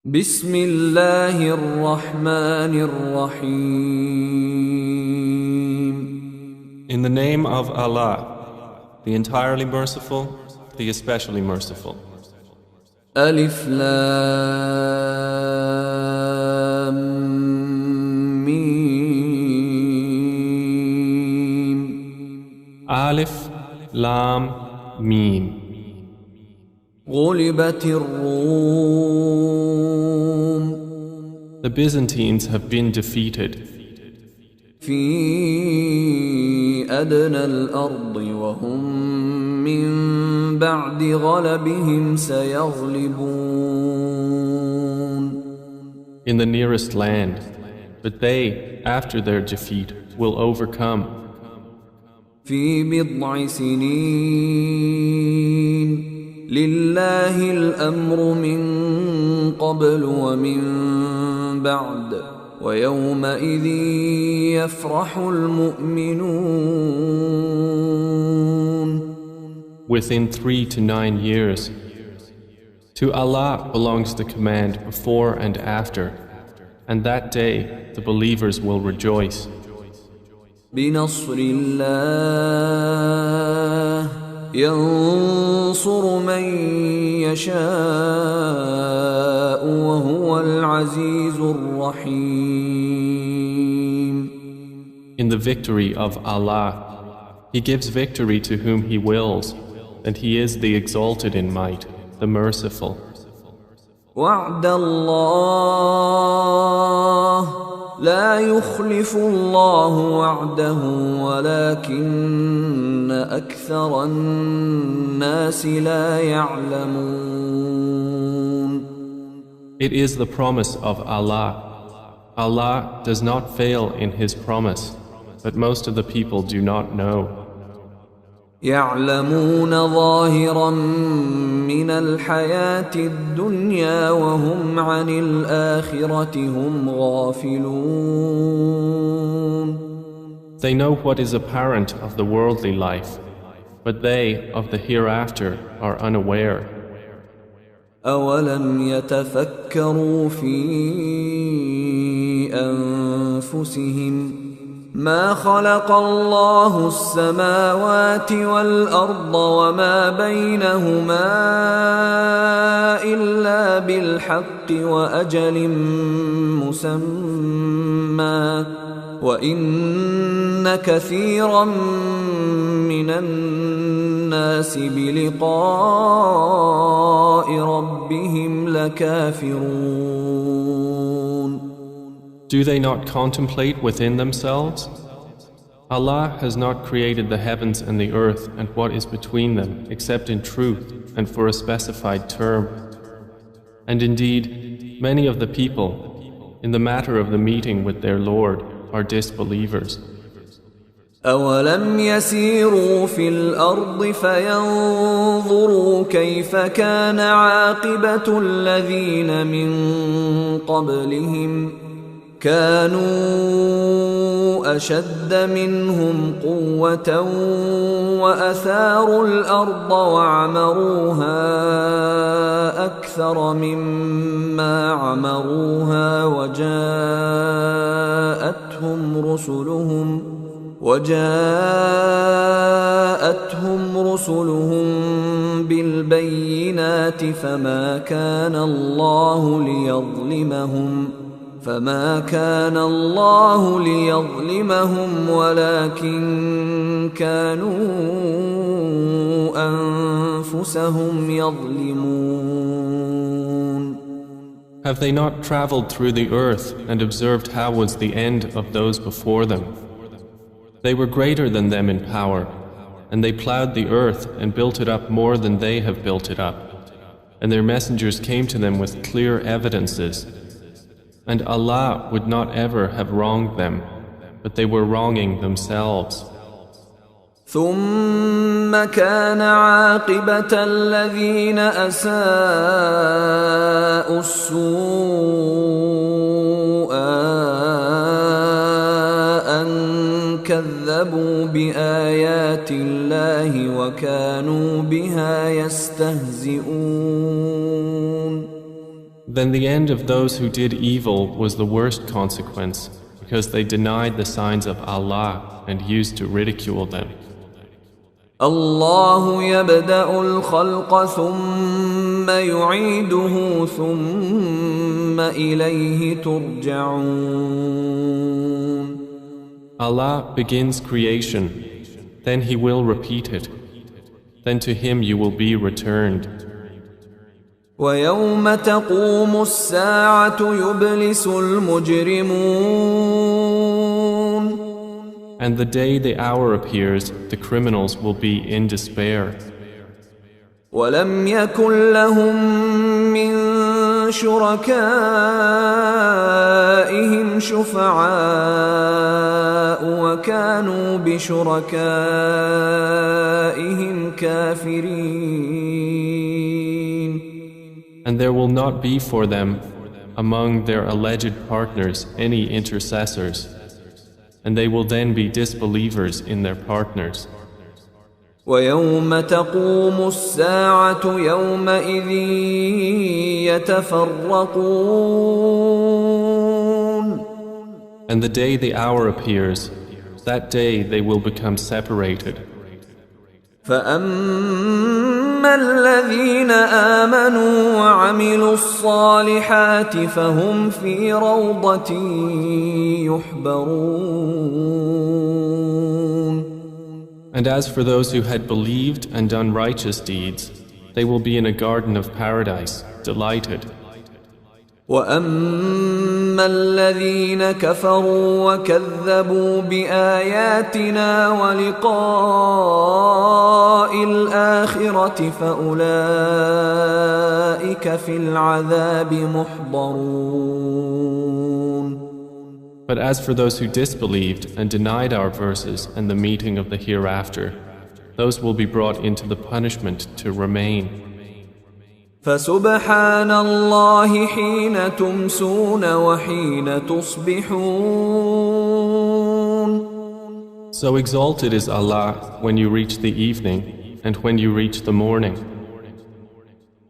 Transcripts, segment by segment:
بسم الله الرحمن الرحيم. In the name of Allah, the entirely merciful, the especially merciful. ألف لام ميم. Alif, Lam, Mim. غلبت الروم The Byzantines have been defeated في أدنى الأرض وهم من بعد غلبهم سيغلبون. in the nearest land, but they, after their defeat, will overcome. في بضع سنين لله الأمر من قبل ومن بعد ويومئذ يفرح المؤمنون. Within 3 to 9 years. To Allah belongs the command before and after, and that day the believers will rejoice. بنصر الله ينصر من يشاء وهو العزيز الرحيم. In the victory of Allah, He gives victory to whom He wills, and He is the exalted in might, the merciful. وعد الله لا يخلف الله وعده ولكن أكثر الناس لا يعلمون. It is the promise of Allah. Allah does not fail in His promise, but most of the people do not know. يعلمون ظاهرا من الحياة الدنيا وهم عن الآخرة هم غافلون. They know what is apparent of the worldly life, but they of the hereafter are unaware. أولم يتفكروا في أنفسهم ما خلق الله السماوات والأرض وما بينهما إلا بالحق وأجل مسمى وإن كثيرا من الناس بلقاء ربهم لكافرون. Do they not contemplate within themselves? Allah has not created the heavens and the earth and what is between them except in truth and for a specified term. And indeed, many of the people, in the matter of the meeting with their Lord, are disbelievers. أولم يسيروا في الأرض فينظروا كيف كان عاقبة الذين من قبلهم كانوا أشد منهم قوة وأثاروا الأرض وعمروها أكثر مما عمروها وجاءتهم رسلهم بالبينات فما كان الله ليظلمهم ولكن كانوا أنفسهم يظلمون. Have they not traveled through the earth and observed how was the end of those before them? They were greater than them in power, and they plowed the earth and built it up more than they have built it up. And their messengers came to them with clear evidences. And Allah would not ever have wronged them, but they were wronging themselves. ثم كان عاقبة الذين أساءوا السوء أن كذبوا بآيات الله وكانوا بها يستهزئون. Then the end of those who did evil was the worst consequence, because they denied the signs of Allah and used to ridicule them. الله يبدأ الخلق ثم يعيده ثم إليه ترجعون. Allah begins creation, then He will repeat it. Then to Him you will be returned. ويوم تقوم الساعة يبلس المجرمون. And the day the hour appears, the criminals will be in despair. ولم يكن لهم من شركائهم شفعاء وكانوا بشركائهم كافرين. And there will not be for them among their alleged partners any intercessors, and they will then be disbelievers in their partners. ويوم تقوم الساعة يومئذ يتفرقون. And the day the hour appears, that day they will become separated. فأما الذين آمنوا وعملوا الصالحات فهم في روضة يحبرون. And as for those who had believed and done righteous deeds, they will be in a garden of paradise, delighted. وأما الذين كفروا وكذبوا بآياتنا ولقاء الآخرة فأولئك في العذاب محضرون. But as for those who disbelieved and denied our verses and the meeting of the hereafter, those will be brought into the punishment to remain. فسبحان الله حين تمسون وحين تصبحون. So exalted is Allah when you reach the evening and when you reach the morning.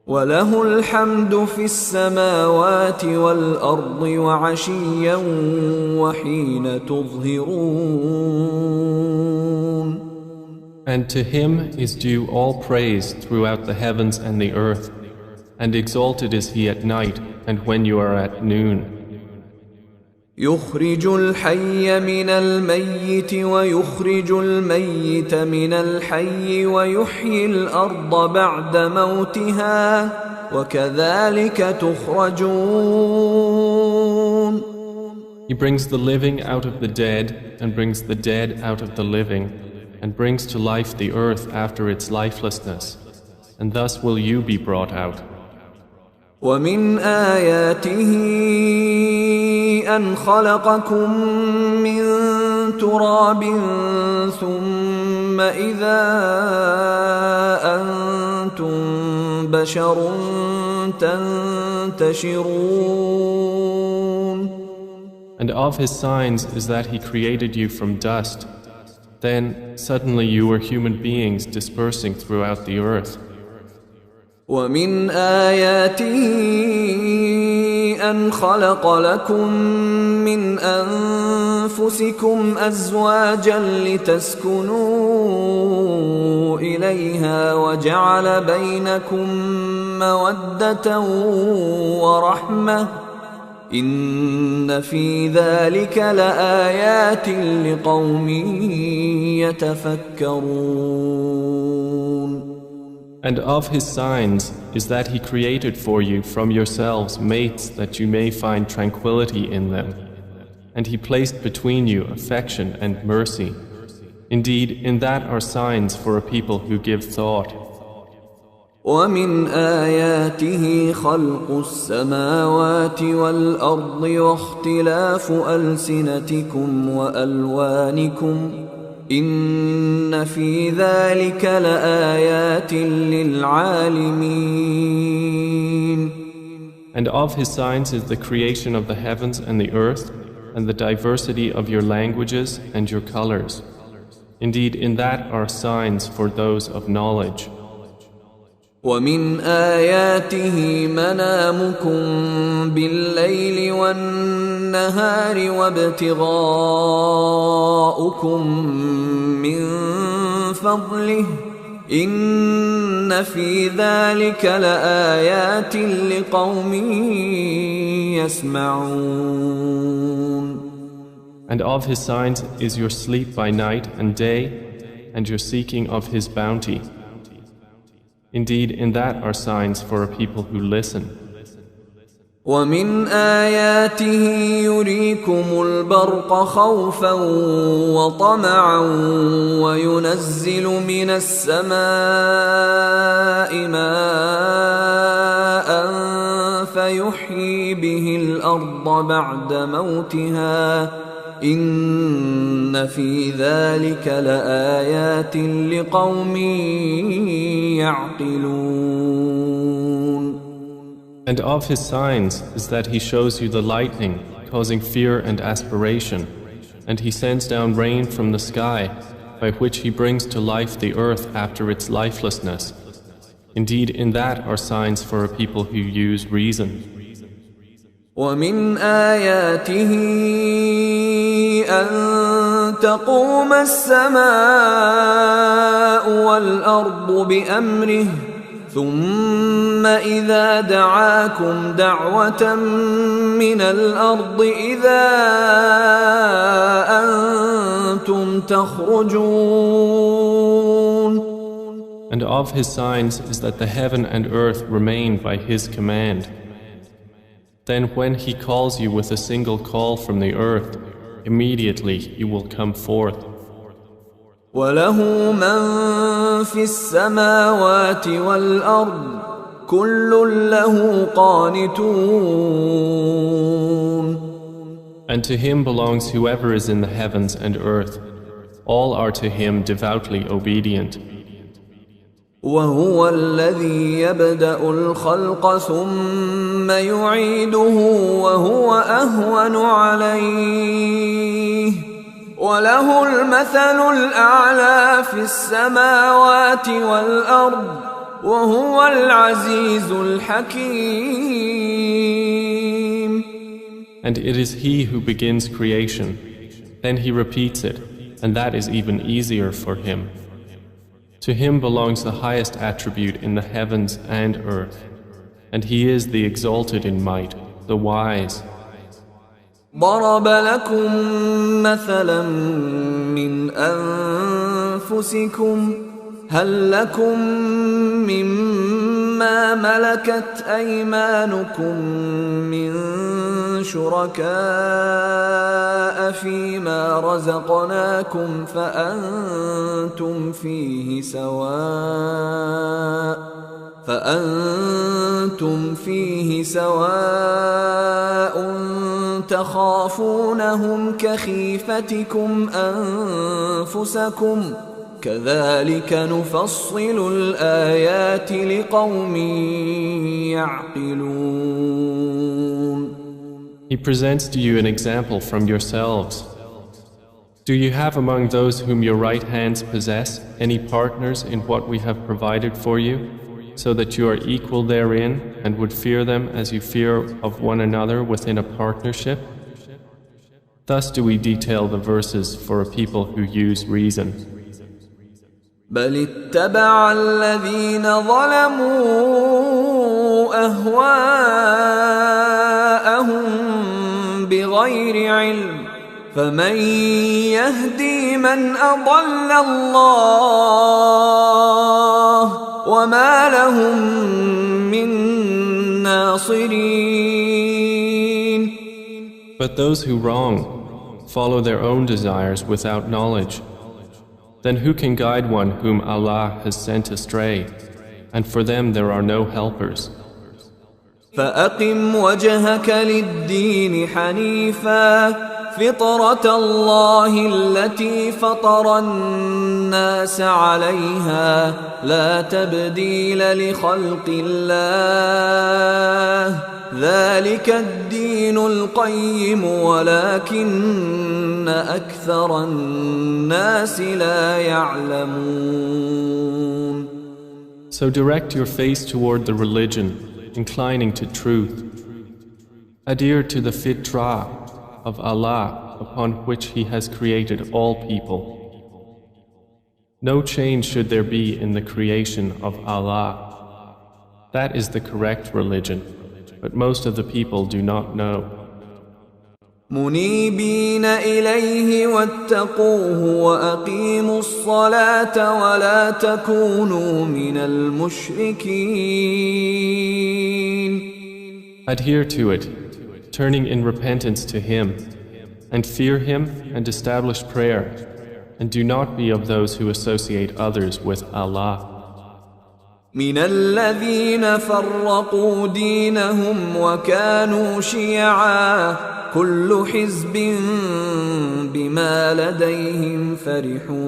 وله الحمد في السماوات والأرض وعشيا وحين تظهرون. And to Him is due all praise throughout the heavens and the earth, and exalted is He at night and when you are at noon. يخرج الحي من الميت ويخرج الميت من الحي ويحيي الأرض بعد موتها وكذلك تخرجون. He brings the living out of the dead and brings the dead out of the living and brings to life the earth after its lifelessness, and thus will you be brought out. ومن آياته أن خلقكم من تراب ثم إذا أنتم بشر تنتشرون. And of His signs is that He created you from dust. Then suddenly you were human beings dispersing throughout the earth. ومن آياته أن خلق لكم من أنفسكم أزواجا لتسكنوا إليها وجعل بينكم مودة ورحمة إن في ذلك لآيات لقوم يتفكرون. And of His signs is that He created for you from yourselves mates that you may find tranquility in them. And He placed between you affection and mercy. Indeed, in that are signs for a people who give thought. ومن آياته خلق السماوات والأرض واختلاف ألسنتكم وألوانكم إن في ذلك لآيات للعالمين. And of His signs is the creation of the heavens and the earth and the diversity of your languages and your colors. Indeed, in that are signs for those of knowledge. ومن آياته منامكم بالليل والنهار وابتغاؤكم من فضله إن في ذلك لآيات لقوم يسمعون. And of His signs is your sleep by night and day, and your seeking of His bounty. Indeed, in that are signs for a people who listen. ومن آياته يريكم البرق خوفا وطمعا وينزل من السماء ماء فيحيي به الأرض بعد موتها إن في ذلك لآيات لقوم يعقلون. And of His signs is that He shows you the lightning, causing fear and aspiration, and He sends down rain from the sky, by which He brings to life the earth after its lifelessness. Indeed, in that are signs for a people who use reason. ومن آياته أن تقوم السماء والأرض بأمره ثم إذا دعاكم دعوة من الأرض إذا أنتم تخرجون. And of His signs is that the heaven and earth remain by His command. Then when He calls you with a single call from the earth, immediately you will come forth. وله من في السماوات والأرض كل له قانتون. And to Him belongs whoever is in the heavens and earth. All are to Him devoutly obedient. وهو الذي يبدأ الخلق ثم يعيده وهو أهون عليه وله المثل الأعلى في السماوات والأرض وهو العزيز الحكيم. And it is He who begins creation. Then He repeats it, and that is even easier for Him. To Him belongs the highest attribute in the heavens and earth, and He is the exalted in might, the wise. ضرب لكم مثلا من أنفسكم هل لكم مما ملكت أيمانكم من شركاء فيما رزقناكم فأنتم فيه سواء تخافونهم كخيفتكم أنفسكم كذلك نفصل الآيات لقوم يعقلون. He presents to you an example from yourselves. Do you have among those whom your right hands possess any partners in what we have provided for you, so that you are equal therein and would fear them as you fear of one another within a partnership? Thus do we detail the verses for a people who use reason. بل اتبع الذين ظلموا أهواءهم بغير علم فمن يهدي من أضل الله وما لهم من ناصرين. But those who wrong follow their own desires without knowledge. Then who can guide one whom Allah has sent astray? And for them there are no helpers. فأقم وجهك للدين حنيفا فطرة الله التي فطر الناس عليها لا تبديل لخلق الله ذلك الدين القيم ولكن أكثر الناس لا يعلمون. So direct your face toward the religion, inclining to truth. Adhere to the fitrah of Allah upon which He has created all people. No change should there be in the creation of Allah. That is the correct religion, but most of the people do not know. منيبين إليه واتقوه وأقيموا الصلاة ولا تكونوا من المشركين. Adhere to it, turning in repentance to Him, and fear Him and establish prayer, and do not be of those who associate others with Allah. من الذين فرقوا دينهم وكانوا شيعا كل حزب بما لديهم فرحون.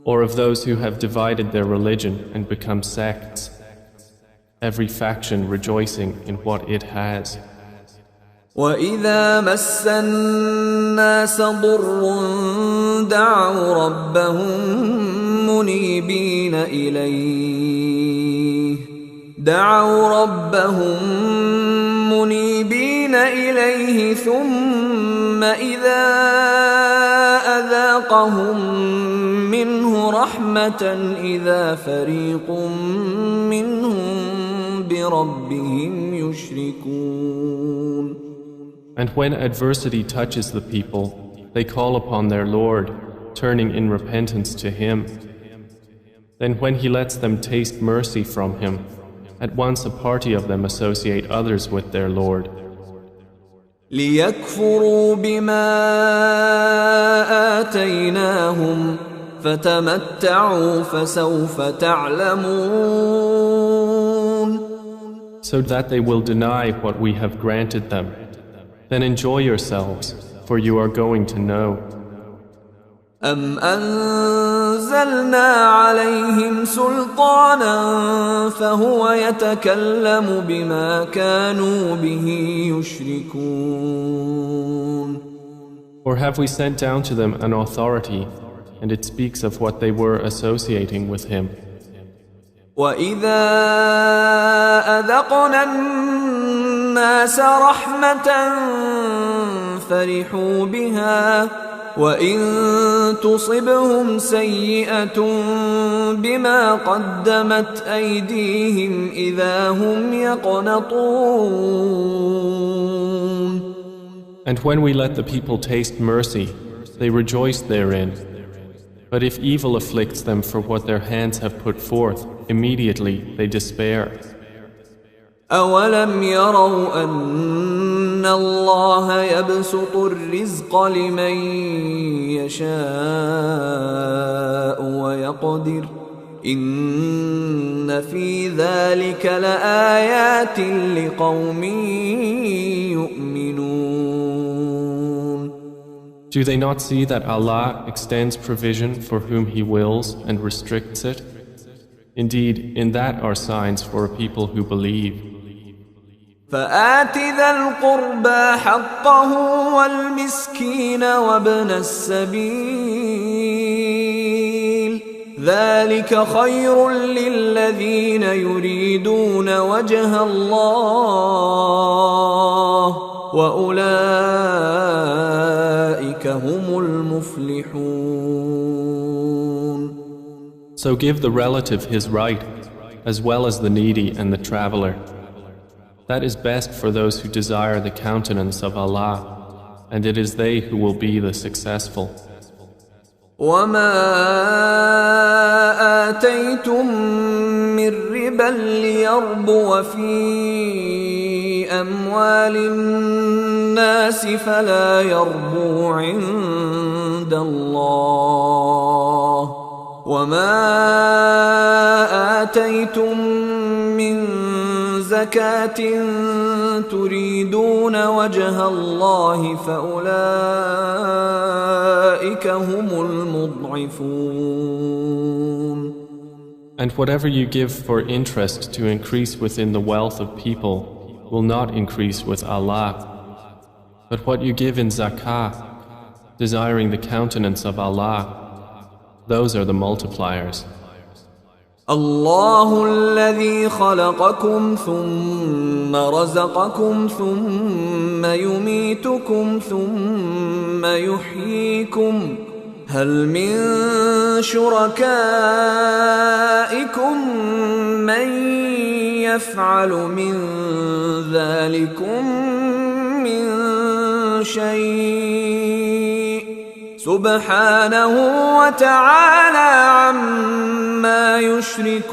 Or of those who have divided their religion and become sects, every faction rejoicing in what it has. وَإِذَا مَسَّ النَّاسَ ضُرٌّ دَعَوْا رَبَّهُم مُنِيبِينَ إِلَيْهِ ثُمَّ إِذَا أَذَاقَهُم مِّنْهُ رَحْمَةً إِذَا فَرِيقٌ مِّنْهُم بِرَبِّهِمْ يُشْرِكُونَ. And when adversity touches the people, they call upon their Lord, turning in repentance to Him. Then when He lets them taste mercy from Him, at once a party of them associate others with their Lord. لِيَكْفُرُوا بِمَا آتَيْنَاهُمْ فَتَمَتَّعُوا فَسَوْفَ تَعْلَمُونَ. So that they will deny what we have granted them. Then enjoy yourselves, for you are going to know. أَمْ أَنزَلْنَا عَلَيْهِمْ سُلْطَانًا فَهُوَ يَتَكَلَّمُ بِمَا كَانُوا بِهِ يُشْرِكُونَ. Or have we sent down to them an authority, and it speaks of what they were associating with Him? وَإِذَا أَذَقْنَا النَّاسَ رَحْمَةً فَرِحُوا بِهَا وَإِن تُصِبْهُمْ سَيِّئَةٌ بِمَا قَدَّمَتْ أَيْدِيهِمْ إِذَا هُمْ يَقْنَطُونَ. And when we let the people taste mercy, they rejoice therein. But if evil afflicts them for what their hands have put forth, immediately they despair. أَوَلَمْ يَرَوْا أَنَّ اللَّهَ يَبْسُطُ الرِّزْقَ لِمَن يَشَاءُ وَيَقْدِرُ إِنَّ فِي ذَلِكَ لَآيَاتٍ لِقَوْمٍ يُؤْمِنُونَ. Do they not see that Allah extends provision for whom He wills and restricts it? Indeed, in that are signs for a people who believe. فآت ذا القربى حقه والمسكين وابن السبيل ذلك خير للذين يريدون وجه الله وأولئك هم المفلحون. So give the relative his right, as well as the needy and the traveler. That is best for those who desire the countenance of Allah, and it is they who will be the successful. وَمَا آتَيْتُم مِّن رِّبًا لِّيَرْبُوَ فِي أَمْوَالِ النَّاسِ فَلَا يَرْبُو عِندَ اللَّهِ وَمَا آتَيْتُم مِّن زَكَاةٍ تُرِيدُونَ وَجْهَ اللَّهِ فَأُولَئِكَ هُمُ الْمُضْعِفُونَ. And whatever you give for interest to increase within the wealth of people will not increase with Allah. But what you give in zakah, desiring the countenance of Allah, those are the multipliers. الله الذي خلقكم ثم رزقكم ثم يميتكم ثم يحييكم هل من شركائكم من يفعل من ذلكم من شيء سبحانه وتعالى عما يشركون.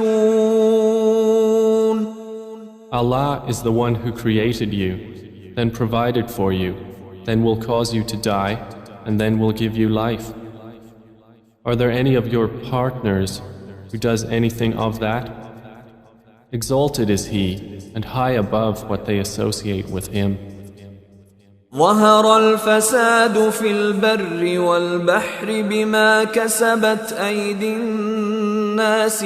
Allah is the one who created you, then provided for you, then will cause you to die, and then will give you life. Are there any of your partners who does anything of that? Exalted is He, and high above what they associate with Him. ظهر الفساد في البر والبحر بما كسبت أيدي الناس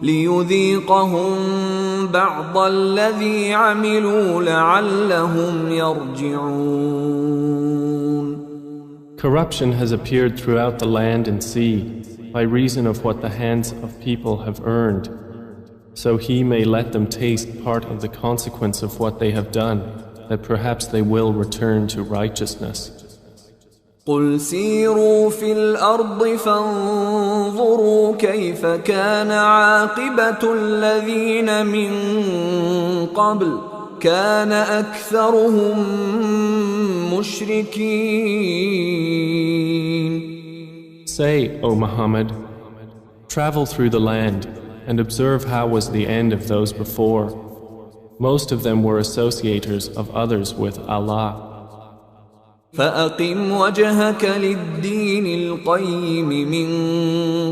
ليذيقهم بعض الذي عملوا لعلهم يرجعون. Corruption has appeared throughout the land and sea by reason of what the hands of people have earned, so He may let them taste part of the consequence of what they have done, that perhaps they will return to righteousness. قل سيروا في الأرض فانظروا كيف كان عاقبة الذين من قبل كان أكثرهم مشركين. Say, O Muhammad, travel through the land and observe how was the end of those before. Most of them were associators of others with Allah. فأقم وجهك للدين القيم من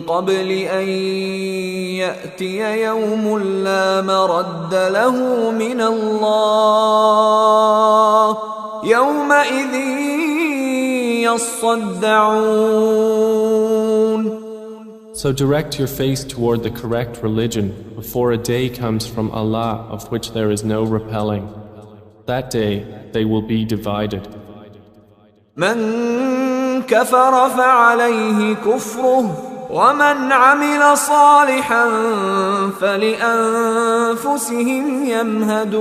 قبل أن يأتي يوم لا مرد له من الله يومئذ يصدعون. So direct your face toward the correct religion before a day comes from Allah of which there is no repelling. That day they will be divided. من كفر فعليه كفره ومن عمل صالحا فلأنفسهم يمهدون.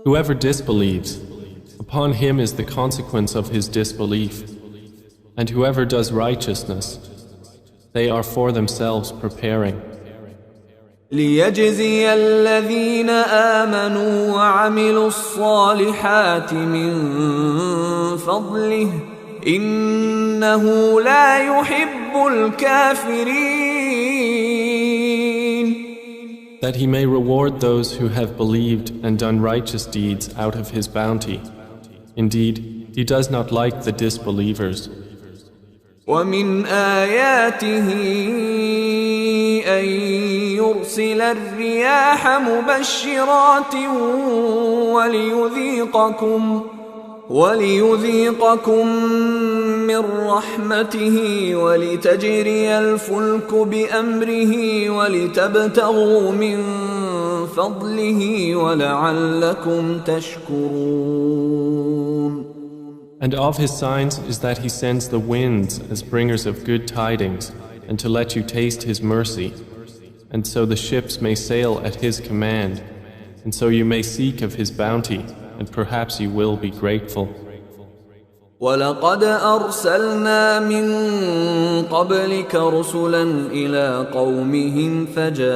Whoever disbelieves, upon him is the consequence of his disbelief. And whoever does righteousness, they are for themselves preparing. ليجزي الذين آمنوا وعملوا الصالحات من فضله إنه لا يحب الكافرين. That he may reward those who have believed and done righteous deeds out of his bounty. Indeed, he does not like the disbelievers. ومن آياته أن يرسل الرياح مبشرات وليذيقكم من رحمته ولتجري الفلك بأمره ولتبتغوا من فضله ولعلكم تشكرون. And of his signs is that he sends the winds as bringers of good tidings, and to let you taste his mercy, and so the ships may sail at his command, and so you may seek of his bounty, and perhaps you will be grateful. وَلَقَدْ أَرْسَلْنَا مِن قَبْلِكَ رُسُلًا إِلَىٰ قَوْمِهِمْ فَجَاءُوهُم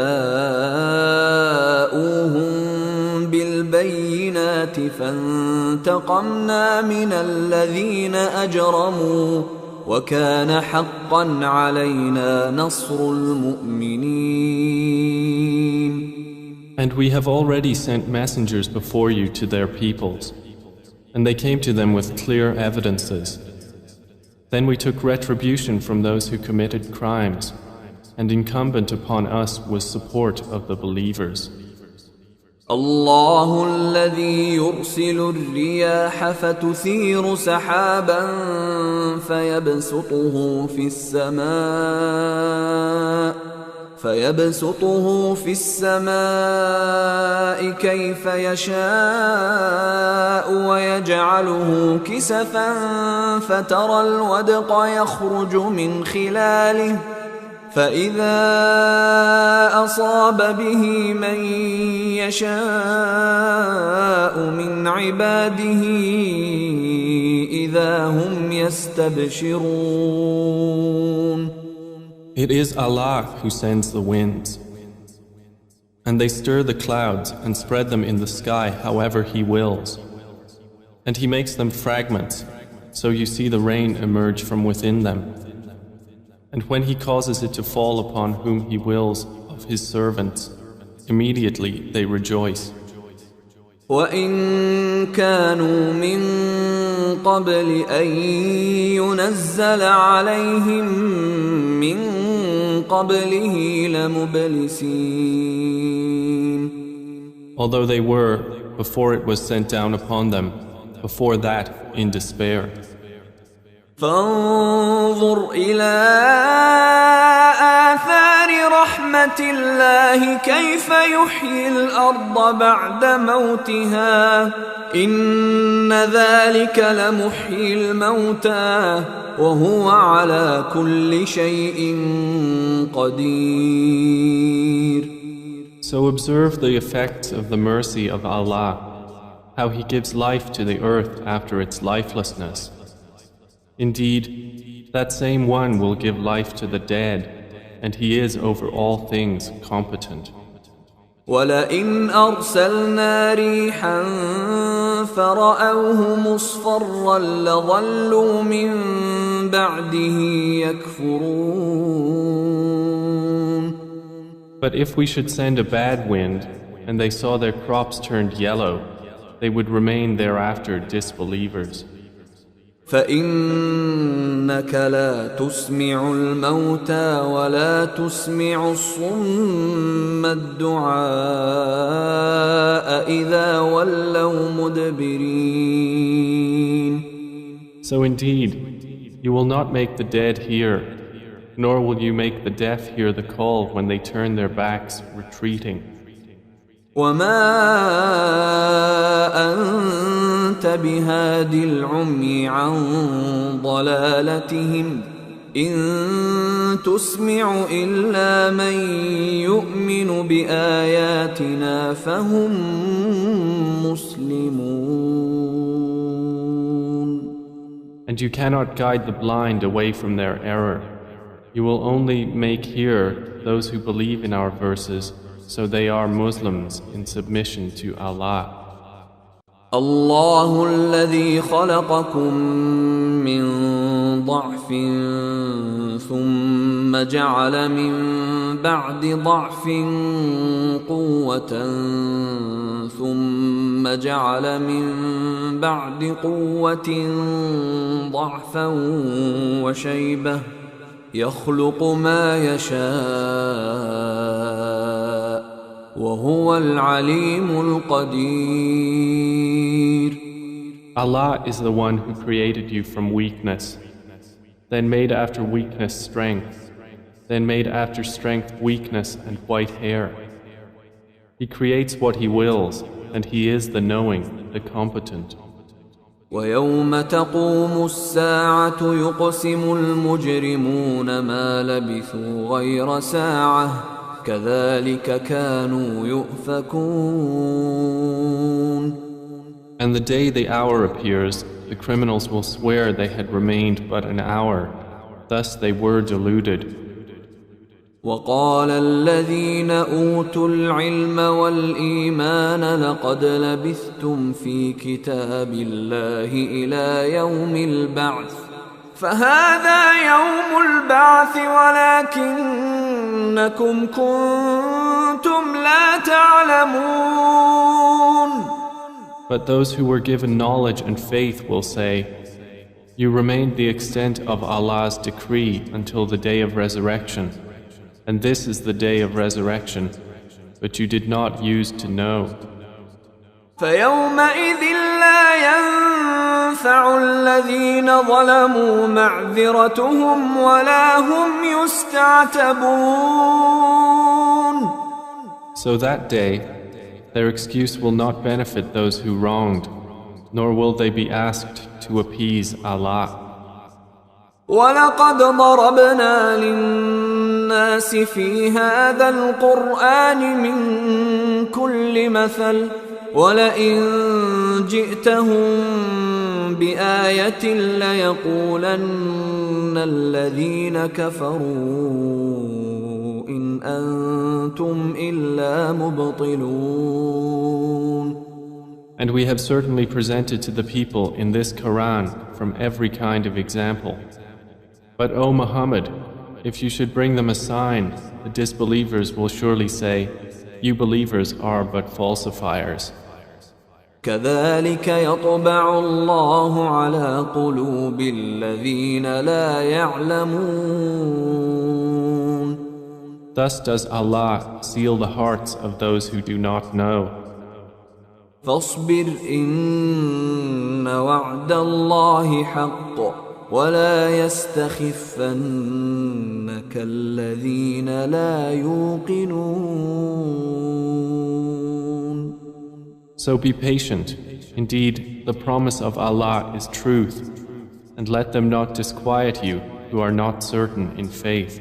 بالبينات فانتقمنا من الذين أجرموا وكان حقا علينا نصر المؤمنين. And we have already sent messengers before you to their peoples, and they came to them with clear evidences. Then we took retribution from those who committed crimes, and incumbent upon us was support of the believers. الله الذي يرسل الرياح فتثير سحابا فيبسطه في السماء كيف يشاء ويجعله كسفا فترى الودق يخرج من خلاله فإذا أصاب به من يشاء من عباده إذا هم يستبشرون. It is Allah who sends the winds, and they stir the clouds and spread them in the sky however He wills. And He makes them fragments, so you see the rain emerge from within them. And when He causes it to fall upon whom He wills of His servants, immediately they rejoice. وَإِن كَانُوا مِن قَبْلِ أَن يُنَزَّلَ عَلَيْهِم مِّن قَبْلِهِ لَمُبْلِسِينَ. Although they were, before it was sent down upon them, before that in despair. فانظر إلى آثار رحمة الله كيف يحيي الأرض بعد موتها إن ذلك لمحيي الموتى وهو على كل شيء قدير. So observe the effects of the mercy of Allah, how He gives life to the earth after its lifelessness. Indeed, that same one will give life to the dead, and He is over all things competent. وَلَئِنْ أَرْسَلْنَا رِيحًا فَرَأَوْهُ مُصْفَرًّا لَظَلُّوا مِنْ بَعْدِهِ يَكْفُرُونَ. But if we should send a bad wind, and they saw their crops turned yellow, they would remain thereafter disbelievers. فإنك لا تسمع الموتى ولا تسمع الصم الدعاء إذا ولوا مدبرين. So indeed, you will not make the dead hear, nor will you make the deaf hear the call when they turn their backs, retreating. وما أنت بهاد العمي عن ضلالتهم إن تسمع إلا من يؤمن بآياتنا فهم مسلمون. And you cannot guide the blind away from their error. You will only make hear those who believe in our verses, so they are Muslims in submission to Allah. الله الذي خلقكم من ضعف ثم جعل من بعد ضعف قوة ثم جعل من بعد قوة ضعفا وشيبة يخلق ما يشاء وهو العليم القدير. Allah is the one who created you from weakness, then made after weakness strength, then made after strength weakness and white hair. He creates what He wills, and He is the knowing, the competent. ويوم تقوم الساعة يقسم المجرمون ما لبثوا غير ساعة كذلك كانوا يؤفكون. And the day the hour appears, the criminals will swear they had remained but an hour. Thus they were deluded. وقال الذين أوتوا العلم والإيمان لقد لبثتم في كتاب الله إلى يوم البعث فهذا يوم البعث ولكنكم كنتم لا تعلمون. But those who were given knowledge and faith will say, you remained the extent of Allah's decree until the day of resurrection. And this is the day of resurrection, but you did not use to know. فيومئذ لا تنفع الذين ظلموا معذرتهم ولا هم يستعتبون. So that day, their excuse will not benefit those who wronged, nor will they be asked to appease Allah. وَلَقَدْ ضَرَبْنَا لِلنَّاسِ فِي هَذَا الْقُرْآنِ مِنْ كُلِّ مَثَلٍ وَلَئِنْ جِئْتَهُمْ بِآيَةٍ لَيَقُولَنَّ الَّذِينَ كَفَرُوا إِنْ أَنْتُمْ إِلَّا مُبْطِلُونَ. And we have certainly presented to the people in this Quran from every kind of example. But O Muhammad, if you should bring them a sign, the disbelievers will surely say, you believers are but falsifiers. كذلك يطبع الله على قلوب الذين لا يعلمون. Thus does Allah seal the hearts of those who do not know. فاصبر إن وعد الله حق ولا يستخفنك الذين لا يوقنون. So be patient. Indeed, the promise of Allah is truth, and let them not disquiet you who are not certain in faith.